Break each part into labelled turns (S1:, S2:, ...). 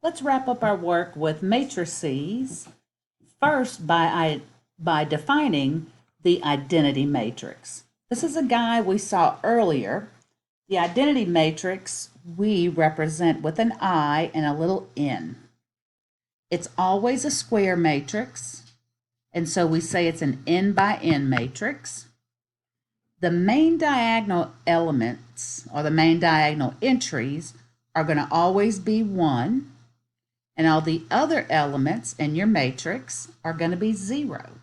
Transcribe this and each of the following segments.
S1: Let's wrap up our work with matrices. First, by defining the identity matrix. This is a guy we saw earlier. The identity matrix we represent with an I and a little n. It's always a square matrix, and so we say it's an n by n matrix. The main diagonal elements, or the main diagonal entries, are going to always be 1, and all the other elements in your matrix are going to be 0.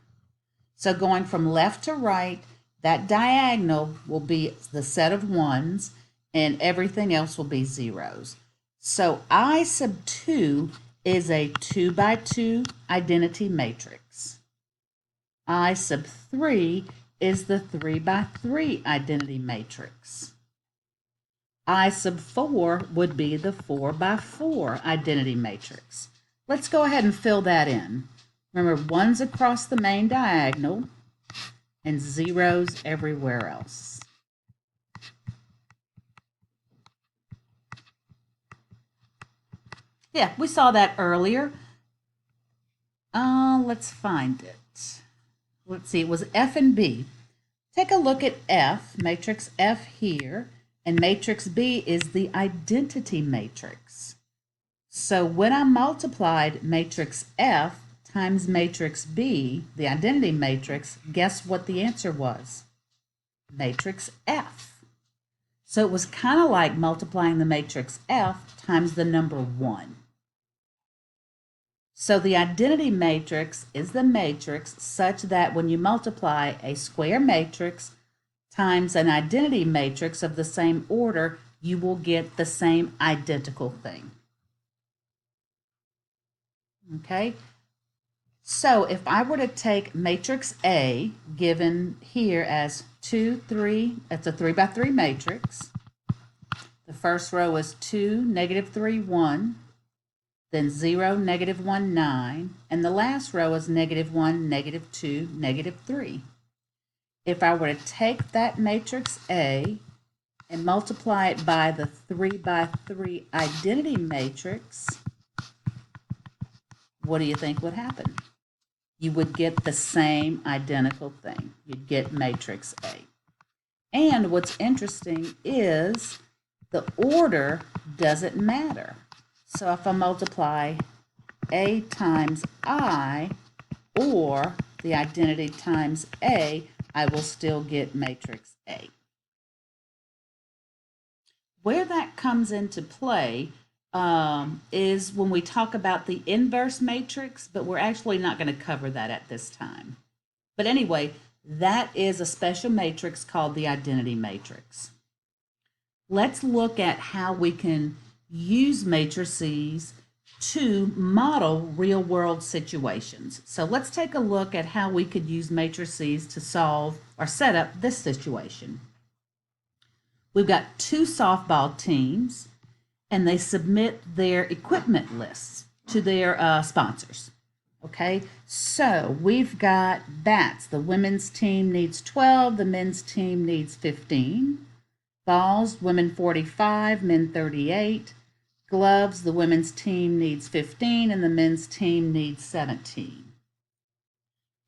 S1: So going from left to right, that diagonal will be the set of 1s, and everything else will be 0s. So I sub 2 is a 2 by 2 identity matrix. I sub 3 is the 3 by 3 identity matrix. I sub 4 would be the 4 by 4 identity matrix. Let's go ahead and fill that in. Remember, 1's across the main diagonal and 0's everywhere else. Yeah, we saw that earlier. Let's find it. Let's see, it was F and B. Take a look at F, matrix F here, and matrix B is the identity matrix. So when I multiplied matrix F times matrix B, the identity matrix, guess what the answer was? Matrix F. So it was kind of like multiplying the matrix F times the number 1. So the identity matrix is the matrix such that when you multiply a square matrix times an identity matrix of the same order, you will get the same identical thing. Okay? So if I were to take matrix A, given here as 2, 3, it's a 3 by 3 matrix. The first row is 2, negative 3, 1. Then 0, negative 1, 9, and the last row is negative 1, negative 2, negative 3. If I were to take that matrix A and multiply it by the 3 by 3 identity matrix, what do you think would happen? You would get the same identical thing. You'd get matrix A. And what's interesting is the order doesn't matter. So if I multiply A times I, or the identity times A, I will still get matrix A. Where that comes into play is when we talk about the inverse matrix, but we're actually not going to cover that at this time. But anyway, that is a special matrix called the identity matrix. Let's look at how we can use matrices to model real-world situations. So let's take a look at how we could use matrices to solve or set up this situation. We've got 2 softball teams, and they submit their equipment lists to their sponsors. Okay, so we've got bats. The women's team needs 12, the men's team needs 15. Balls, women 45, men 38. Gloves, the women's team needs 15 and the men's team needs 17.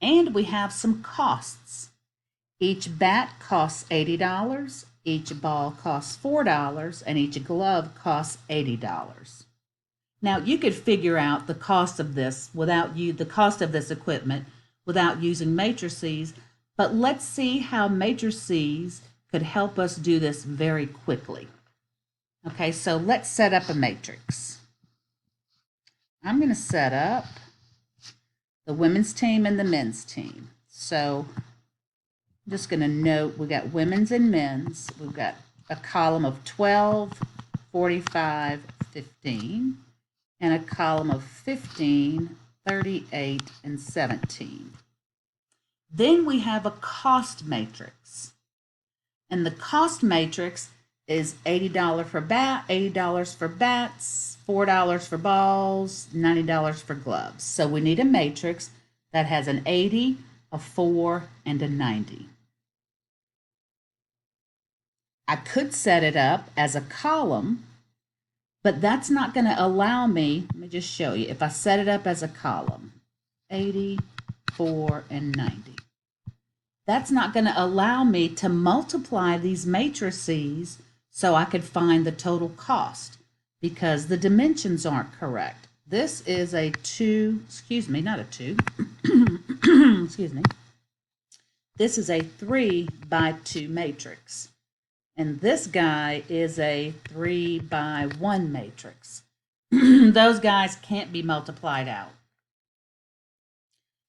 S1: And we have some costs. Each bat costs $80, each ball costs $4, and each glove costs $80. Now you could figure out the cost of this equipment without using matrices, but let's see how matrices could help us do this very quickly. Okay, so let's set up a matrix. I'm going to set up the women's team and the men's team. So I'm just going to note we got women's and men's. We've got a column of 12, 45, 15, and a column of 15, 38, and 17. Then we have a cost matrix. And the cost matrix is $80 for $80 for bats, $4 for balls, $90 for gloves. So we need a matrix that has an 80, a 4, and a 90. I could set it up as a column But that's not going to allow me, let me just show you, if I set it up as a column, 84 and 90. That's not going to allow me to multiply these matrices so I could find the total cost because the dimensions aren't correct. This is a 2, excuse me, not a 2, excuse me. This is a 3 by 2 matrix. And this guy is a 3 by 1 matrix. Those guys can't be multiplied out.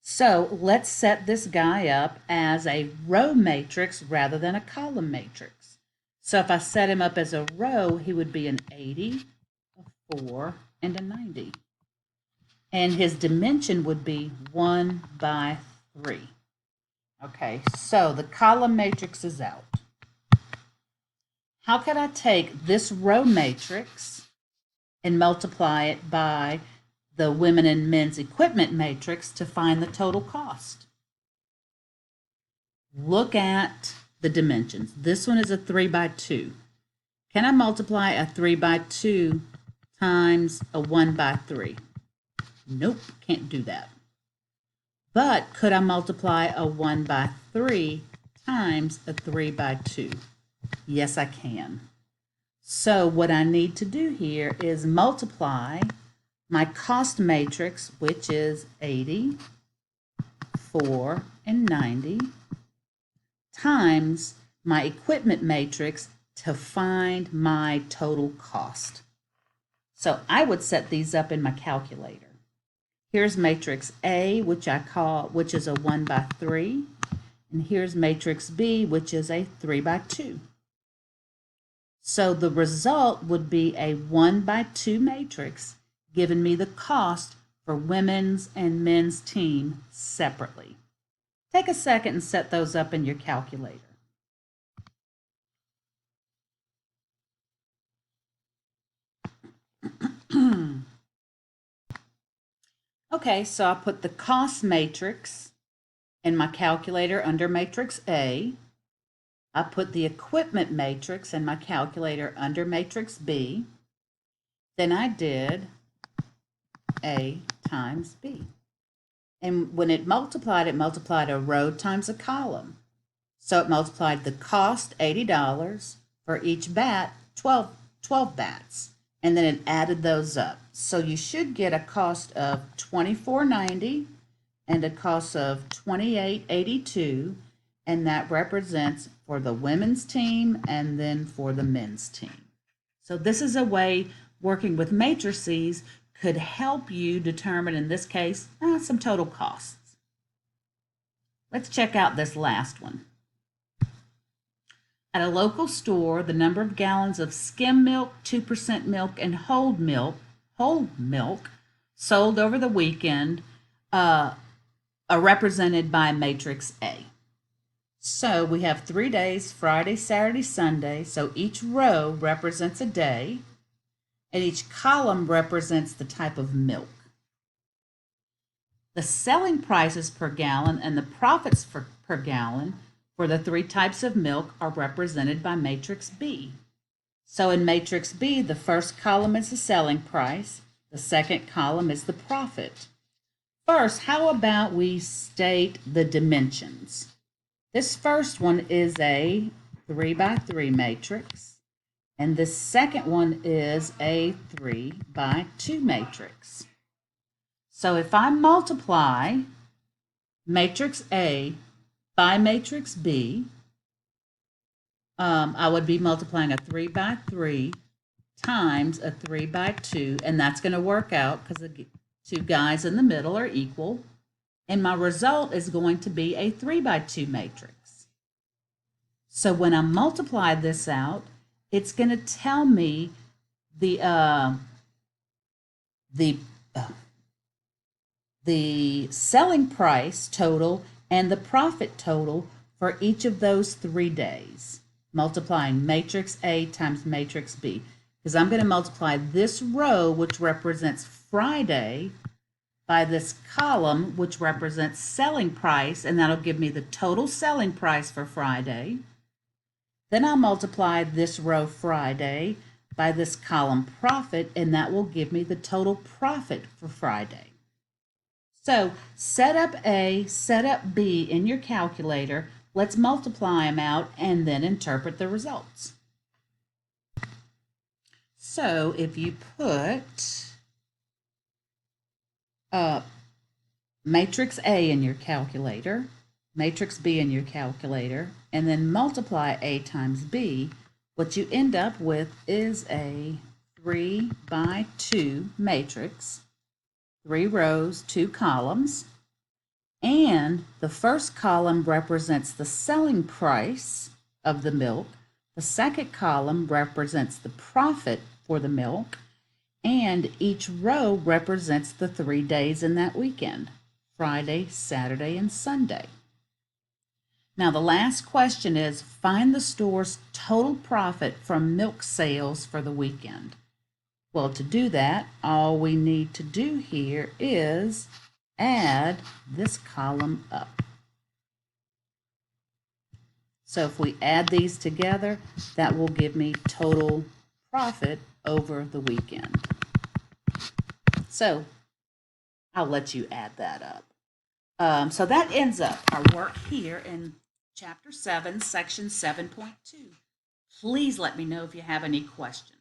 S1: So let's set this guy up as a row matrix rather than a column matrix. So if I set him up as a row, he would be an 80, a 4, and a 90. And his dimension would be 1 by 3. Okay, so the column matrix is out. How could I take this row matrix and multiply it by the women and men's equipment matrix to find the total cost? Look at the dimensions. This one is a 3 by 2. Can I multiply a 3 by 2 times a 1 by 3? Nope, can't do that. But could I multiply a 1 by 3 times a 3 by 2? Yes, I can. So what I need to do here is multiply my cost matrix, which is 80, 4, and 90, times my equipment matrix to find my total cost. So I would set these up in my calculator. Here's matrix A, which is a 1 by 3, and here's matrix B, which is a 3 by 2. So the result would be a 1 by 2 matrix giving me the cost for women's and men's team separately. Take a second and set those up in your calculator. Okay, so I put the cost matrix in my calculator under matrix A. I put the equipment matrix in my calculator under matrix B. Then I did A times B. And when it multiplied a row times a column. So it multiplied the cost, $80, for each bat, 12 bats. And then it added those up. So you should get a cost of $24.90 and a cost of $28.82. And that represents for the women's team and then for the men's team. So this is a way working with matrices could help you determine, in this case, some total costs. Let's check out this last one. At a local store, the number of gallons of skim milk, 2% milk, and whole milk sold over the weekend are represented by matrix A. So we have 3 days, Friday, Saturday, Sunday. So each row represents a day, and each column represents the type of milk. The selling prices per gallon and the profits per gallon for the 3 types of milk are represented by matrix B. So in matrix B, the first column is the selling price, the second column is the profit. First, how about we state the dimensions? This first one is a 3 by 3 matrix, and this second one is a 3 by 2 matrix. So if I multiply matrix A by matrix B, I would be multiplying a 3 by 3 times a 3 by 2, and that's going to work out because the 2 guys in the middle are equal. And my result is going to be a 3 by 2 matrix. So when I multiply this out, it's going to tell me the selling price total and the profit total for each of those 3 days, multiplying matrix A times matrix B. Because I'm going to multiply this row, which represents Friday, by this column, which represents selling price, and that'll give me the total selling price for Friday. Then I'll multiply this row Friday by this column profit, and that will give me the total profit for Friday. So set up A, set up B in your calculator. Let's multiply them out and then interpret the results. So if you put matrix A in your calculator, matrix B in your calculator, and then multiply A times B, what you end up with is a 3 by 2 matrix, 3 rows, 2 columns, and the first column represents the selling price of the milk, the second column represents the profit for the milk, and each row represents the 3 days in that weekend, Friday, Saturday, and Sunday. Now the last question is, find the store's total profit from milk sales for the weekend. Well, to do that, all we need to do here is add this column up. So if we add these together, that will give me total profit over the weekend. So I'll let you add that up. So that ends up our work here in Chapter 7, Section 7.2. Please let me know if you have any questions.